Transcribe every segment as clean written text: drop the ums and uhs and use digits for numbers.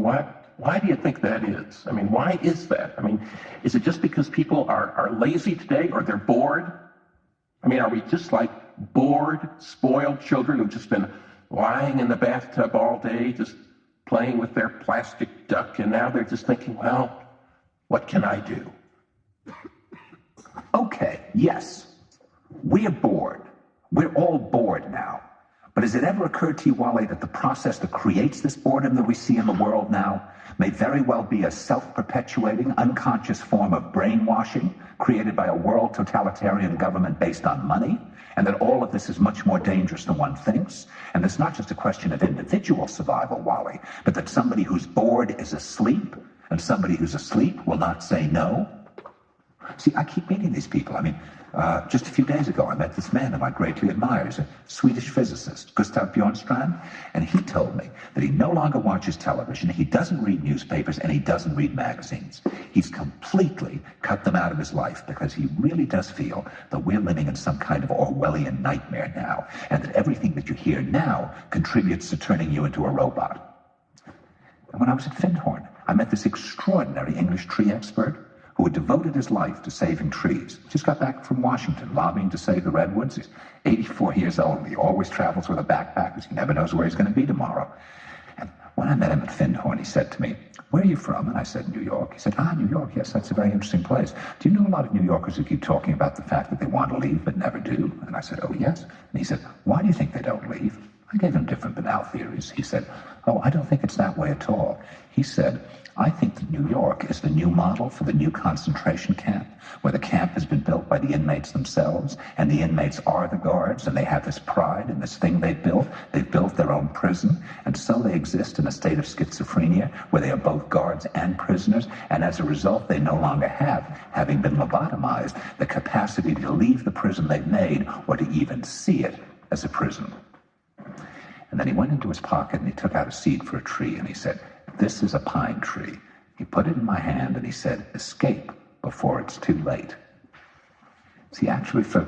Why do you think that is? I mean, why is that? I mean, is it just because people are lazy today or they're bored? I mean, are we just like bored, spoiled children who've just been lying in the bathtub all day, just playing with their plastic duck, and now they're just thinking, well, what can I do? Okay, yes, we're bored. We're all bored now. But has it ever occurred to you, Wally, that the process that creates this boredom that we see in the world now may very well be a self-perpetuating, unconscious form of brainwashing created by a world totalitarian government based on money, and that all of this is much more dangerous than one thinks? And it's not just a question of individual survival, Wally, but that somebody who's bored is asleep, and somebody who's asleep will not say no? See, I keep meeting these people. I mean, just a few days ago, I met this man whom I greatly admire. He's a Swedish physicist, Gustav Bjornstrand, and he told me that he no longer watches television, he doesn't read newspapers, and he doesn't read magazines. He's completely cut them out of his life because he really does feel that we're living in some kind of Orwellian nightmare now, and that everything that you hear now contributes to turning you into a robot. And when I was at Findhorn, I met this extraordinary English tree expert who had devoted his life to saving trees. Just got back from Washington, lobbying to save the redwoods. He's 84 years old, and he always travels with a backpack because he never knows where he's going to be tomorrow. And when I met him at Findhorn, he said to me, "Where are you from?" And I said, "New York." He said, "New York, yes, that's a very interesting place. Do you know a lot of New Yorkers who keep talking about the fact that they want to leave but never do?" And I said, "Oh, yes." And he said, "Why do you think they don't leave?" I gave him different banal theories. He said, "Oh, I don't think it's that way at all." He said, "I think that New York is the new model for the new concentration camp, where the camp has been built by the inmates themselves, and the inmates are the guards, and they have this pride in this thing they've built. They've built their own prison, and so they exist in a state of schizophrenia, where they are both guards and prisoners, and as a result, they no longer have, having been lobotomized, the capacity to leave the prison they've made, or to even see it as a prison." And then he went into his pocket and he took out a seed for a tree, and he said, "This is a pine tree." He put it in my hand and he said, "Escape before it's too late." See, actually for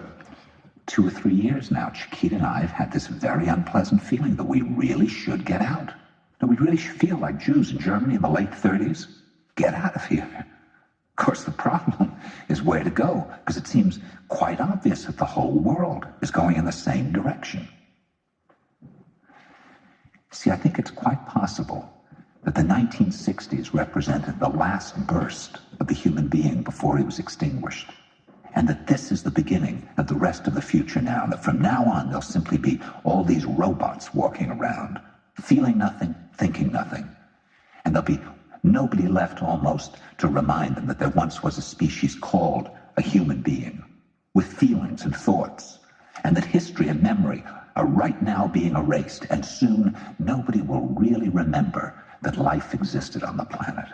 2 or 3 years now, Chiquita and I have had this very unpleasant feeling that we really should get out. That we really should feel like Jews in Germany in the late 30s. Get out of here. Of course, the problem is where to go, because it seems quite obvious that the whole world is going in the same direction. See, I think it's quite possible that the 1960s represented the last burst of the human being before he was extinguished, and that this is the beginning of the rest of the future now, and that from now on there'll simply be all these robots walking around, feeling nothing, thinking nothing, and there'll be nobody left almost to remind them that there once was a species called a human being, with feelings and thoughts, and that history and memory are right now being erased, and soon nobody will really remember that life existed on the planet.